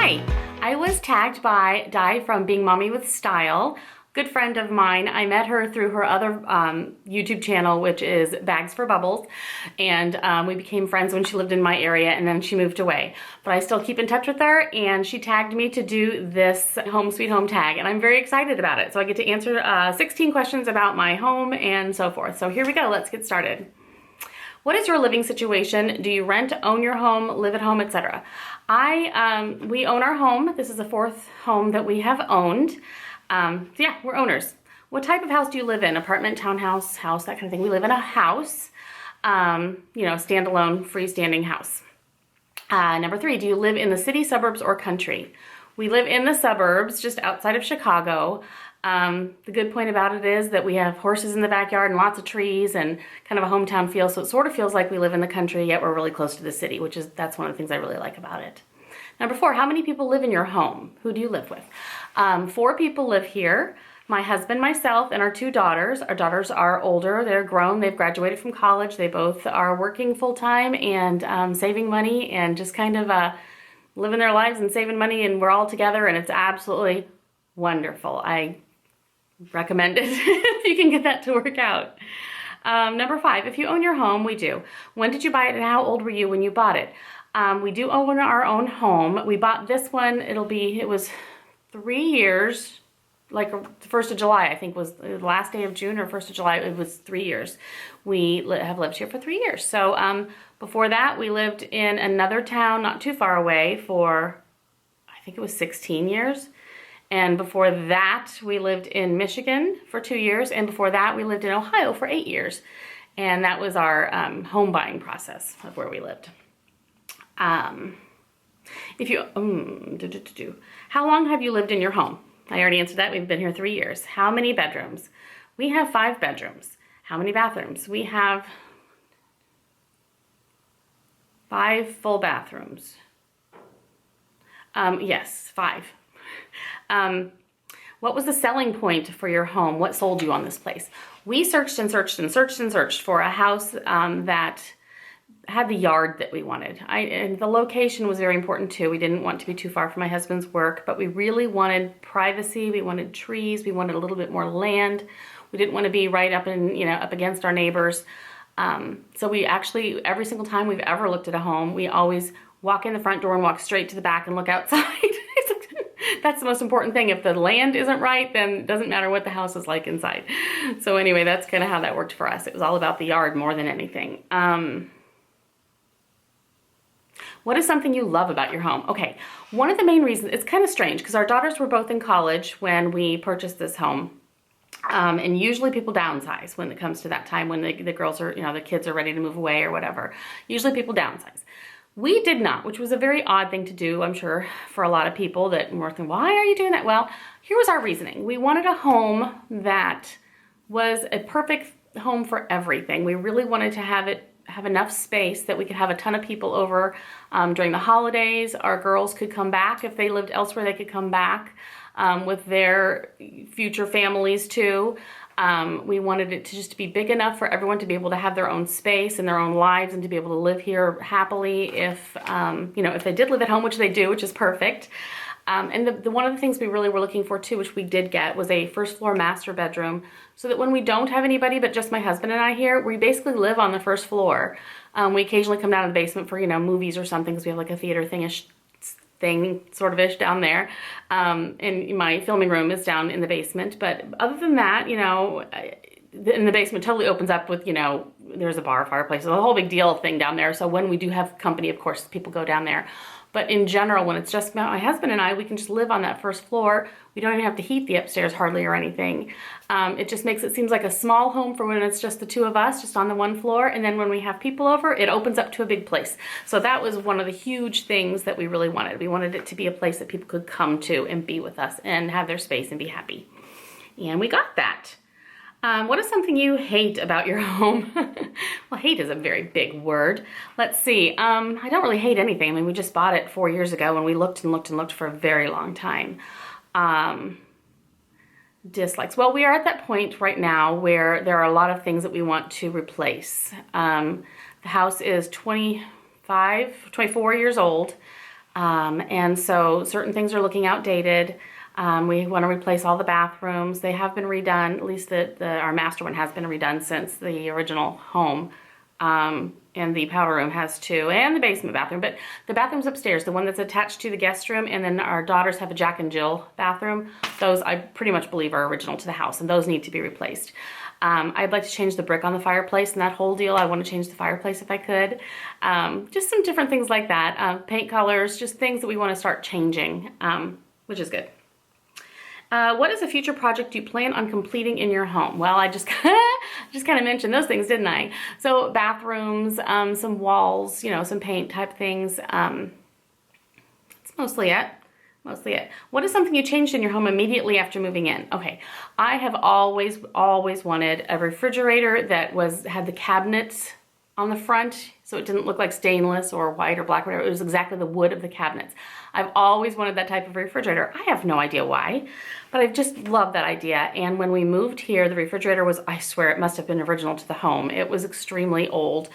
Hi, I was tagged by Di from Being Mommy with Style, good friend of mine. I met her through her other YouTube channel, which is Bags for Bubbles, and we became friends when she lived in my area, and then she moved away. But I still keep in touch with her, and she tagged me to do this Home Sweet Home tag, and I'm very excited about it. So I get to answer 16 questions about my home and so forth. So here we go, let's get started. What is your living situation? Do you rent, own your home, live at home, etc.? We own our home. This is the fourth home that we have owned. So yeah, we're owners. What type of house do you live in? Apartment, townhouse, house, that kind of thing. We live in a house, standalone, freestanding house. Number 3, do you live in the city, suburbs, or country? We live in the suburbs, just outside of Chicago. The good point about it is that we have horses in the backyard and lots of trees and kind of a hometown feel, so it sort of feels like we live in the country, yet we're really close to the city, that's one of the things I really like about it. Number 4, how many people live in your home? Who do you live with? 4 people live here. My husband, myself, and our 2 daughters. Our daughters are older, they're grown, they've graduated from college, they both are working full-time and saving money and just kind of living their lives and saving money, and we're all together, and it's absolutely wonderful. I recommend it if you can get that to work out. Number 5, if you own your home, we do. When did you buy it and how old were you when you bought it? We do own our own home. We bought this one, it was 3 years, like the 1st of July, I think was the last day of June or 1st of July, it was 3 years. We have lived here for 3 years. So before that, we lived in another town not too far away for, I think it was 16 years. And before that, we lived in Michigan for 2 years. And before that, we lived in Ohio for 8 years. And that was our home buying process of where we lived. How long have you lived in your home? I already answered that. We've been here 3 years. How many bedrooms? We have 5 bedrooms. How many bathrooms? We have 5 full bathrooms. Yes, 5. What was the selling point for your home? What sold you on this place? We searched and searched and searched and searched for a house that had the yard that we wanted. And the location was very important too. We didn't want to be too far from my husband's work, but we really wanted privacy. We wanted trees. We wanted a little bit more land. We didn't want to be right up up against our neighbors. So we actually, every single time we've ever looked at a home, we always walk in the front door and walk straight to the back and look outside. That's the most important thing. If the land isn't right, then it doesn't matter what the house is like inside. So anyway, that's kind of how that worked for us. It was all about the yard more than anything. What is something you love about your home? Okay, one of the main reasons, it's kind of strange because our daughters were both in college when we purchased this home. And usually people downsize when it comes to that time when the girls are, the kids are ready to move away or whatever. Usually people downsize. We did not, which was a very odd thing to do, I'm sure, for a lot of people that were thinking, why are you doing that? Well, here was our reasoning. We wanted a home that was a perfect home for everything. We really wanted to have enough space that we could have a ton of people over during the holidays. Our girls could come back. If they lived elsewhere, they could come back with their future families too. We wanted it to just be big enough for everyone to be able to have their own space and their own lives and to be able to live here happily if they did live at home, which they do, which is perfect. And one of the things we really were looking for too, which we did get, was a first floor master bedroom, so that when we don't have anybody but just my husband and I here, we basically live on the first floor. We occasionally come down to the basement for, movies or something, because we have like a theater thing sort of ish down there. And my filming room is down in the basement. But other than that, in the basement totally opens up with, there's a bar, fireplace, there's a whole big deal thing down there. So when we do have company, of course, people go down there. But in general, when it's just my husband and I, we can just live on that first floor. We don't even have to heat the upstairs hardly or anything. It just makes it seems like a small home for when it's just the 2 of us, just on the 1 floor. And then when we have people over, it opens up to a big place. So that was one of the huge things that we really wanted. We wanted it to be a place that people could come to and be with us and have their space and be happy. And we got that. What is something you hate about your home? Well, hate is a very big word. Let's see. I don't really hate anything. I mean, we just bought it 4 years ago and we looked and looked and looked for a very long time. Dislikes. Well, we are at that point right now where there are a lot of things that we want to replace. The house is 24 years old. And so certain things are looking outdated. We want to replace all the bathrooms. They have been redone, at least our master one has been redone since the original home. And the powder room has too, and the basement bathroom. But the bathroom's upstairs, the one that's attached to the guest room, and then our daughters have a Jack and Jill bathroom. Those I pretty much believe are original to the house, and those need to be replaced. I'd like to change the brick on the fireplace and that whole deal. I want to change the fireplace if I could. Just some different things like that. Paint colors, just things that we want to start changing, which is good. What is a future project you plan on completing in your home? Well, I just kind of mentioned those things, didn't I? So bathrooms, some walls, some paint type things. That's mostly it. What is something you changed in your home immediately after moving in? Okay, I have always wanted a refrigerator that had the cabinets on the front, so it didn't look like stainless or white or black or whatever. It was exactly the wood of the cabinets. I've always wanted that type of refrigerator. I have no idea why, but I've just loved that idea. And when we moved here, the refrigerator was, I swear, it must have been original to the home. It was extremely old.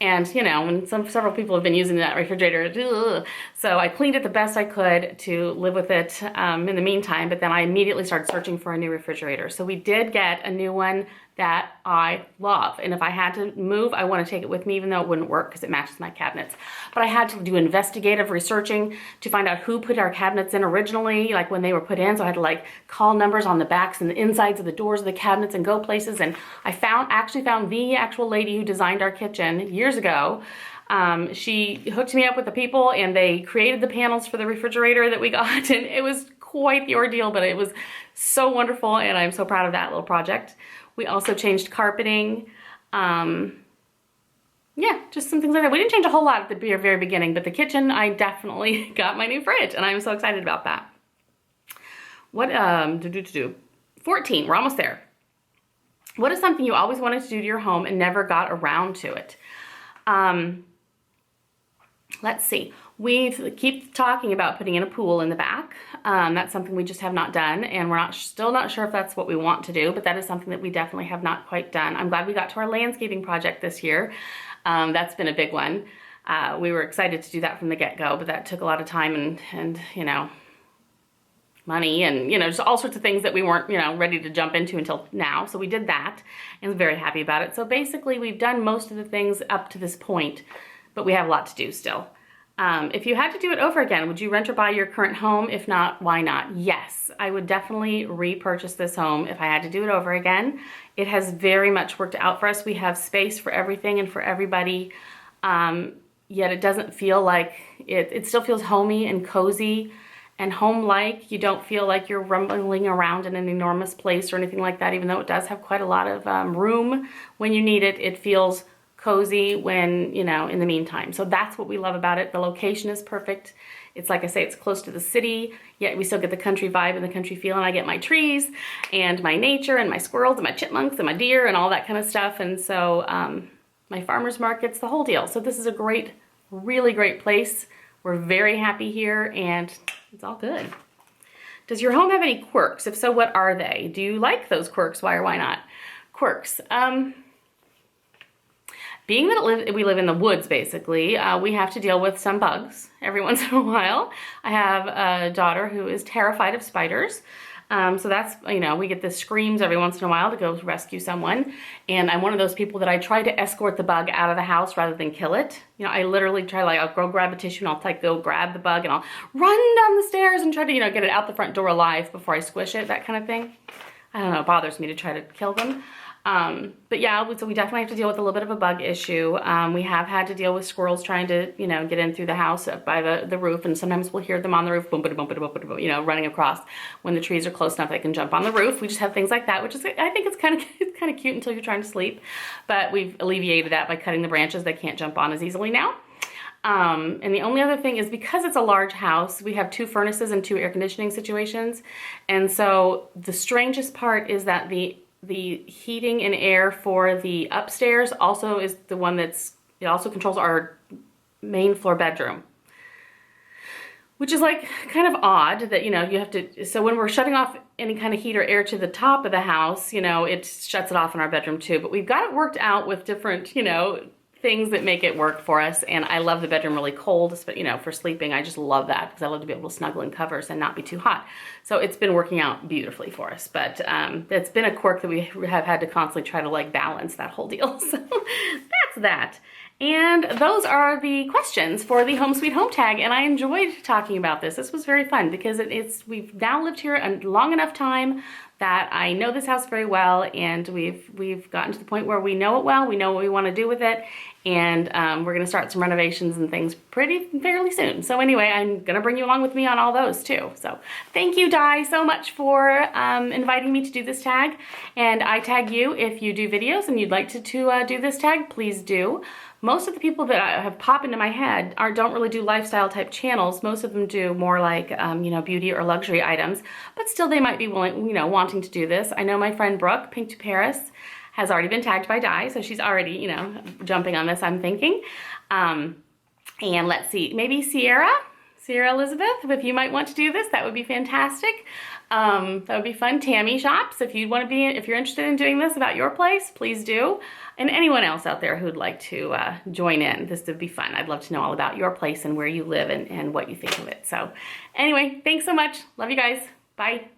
And when several people have been using that refrigerator, ugh. So I cleaned it the best I could to live with it in the meantime, but then I immediately started searching for a new refrigerator. So we did get a new one that I love. And if I had to move, I want to take it with me, even though it wouldn't work because it matches my cabinets. But I had to do investigative researching to find out who put our cabinets in originally, like when they were put in. So I had to call numbers on the backs and the insides of the doors of the cabinets and go places. And I actually found the actual lady who designed our kitchen years ago. She hooked me up with the people and they created the panels for the refrigerator that we got. And it was quite the ordeal, but it was so wonderful. And I'm so proud of that little project. We also changed carpeting. Yeah, just some things like that. We didn't change a whole lot at the very beginning, but the kitchen, I definitely got my new fridge, and I'm so excited about that. What, 14, we're almost there. What is something you always wanted to do to your home and never got around to it? Let's see. We keep talking about putting in a pool in the back. That's something we just have not done, and we're still not sure if that's what we want to do, but that is something that we definitely have not quite done. I'm glad we got to our landscaping project this year. That's been a big one. We were excited to do that from the get-go, but that took a lot of time and money and, just all sorts of things that we weren't, ready to jump into until now. So we did that and was very happy about it. So basically we've done most of the things up to this point, but we have a lot to do still. If you had to do it over again, would you rent or buy your current home? If not, why not? Yes, I would definitely repurchase this home if I had to do it over again. It has very much worked out for us. We have space for everything and for everybody, yet it doesn't feel like, it still feels homey and cozy and home-like. You don't feel like you're rumbling around in an enormous place or anything like that, even though it does have quite a lot of room when you need it. It feels cozy when, in the meantime. So that's what we love about it. The location is perfect. It's like I say, it's close to the city, yet we still get the country vibe and the country feel, and I get my trees and my nature and my squirrels and my chipmunks and my deer and all that kind of stuff. And so my farmer's markets, the whole deal. So this is a great, really great place. We're very happy here and it's all good. Does your home have any quirks? If so, what are they? Do you like those quirks? Why or why not? Quirks. Being that we live in the woods, basically, we have to deal with some bugs every once in a while. I have a daughter who is terrified of spiders. So that's, we get the screams every once in a while to go rescue someone. And I'm one of those people that I try to escort the bug out of the house rather than kill it. I literally try, I'll go grab a tissue and I'll go grab the bug and I'll run down the stairs and try to, get it out the front door alive before I squish it, that kind of thing. I don't know, it bothers me to try to kill them. But yeah, so we definitely have to deal with a little bit of a bug issue. We have had to deal with squirrels trying to, get in through the house up by the roof, and sometimes we'll hear them on the roof, boom, boom, boom, boom, boom, boom, running across. When the trees are close enough, they can jump on the roof. We just have things like that, which is, I think it's kind of cute until you're trying to sleep. But we've alleviated that by cutting the branches. They can't jump on as easily now. And the only other thing is, because it's a large house, we have 2 furnaces and 2 air conditioning situations. And so the strangest part is that the heating and air for the upstairs also is the one it also controls our main floor bedroom, which is kind of odd that, you have to, so when we're shutting off any kind of heat or air to the top of the house, it shuts it off in our bedroom too. But we've got it worked out with different, things that make it work for us. And I love the bedroom really cold, but you know, for sleeping, I just love that because I love to be able to snuggle in covers and not be too hot. So it's been working out beautifully for us, but it's been a quirk that we have had to constantly try to like balance that whole deal. So that's that. And those are the questions for the Home Sweet Home tag, and I enjoyed talking about this. This was very fun because we've now lived here a long enough time that I know this house very well, and we've gotten to the point where we know it well, we know what we want to do with it, and we're going to start some renovations and things fairly soon. So anyway, I'm going to bring you along with me on all those too. So thank you, Di, so much for inviting me to do this tag, and I tag you if you do videos and you'd like to do this tag, please do. Most of the people that have popped into my head don't really do lifestyle type channels. Most of them do more like, you know, beauty or luxury items, but still they might be willing, you know, wanting to do this. I know my friend Brooke, Pink to Paris, has already been tagged by Di, so she's already, you know, jumping on this, I'm thinking. And let's see, maybe Sierra Elizabeth, if you might want to do this, that would be fantastic. That would be fun. Tammy Shops, if you're interested in doing this about your place, please do. And anyone else out there who'd like to join in, this would be fun. I'd love to know all about your place and where you live and what you think of it. So anyway, thanks so much. Love you guys. Bye.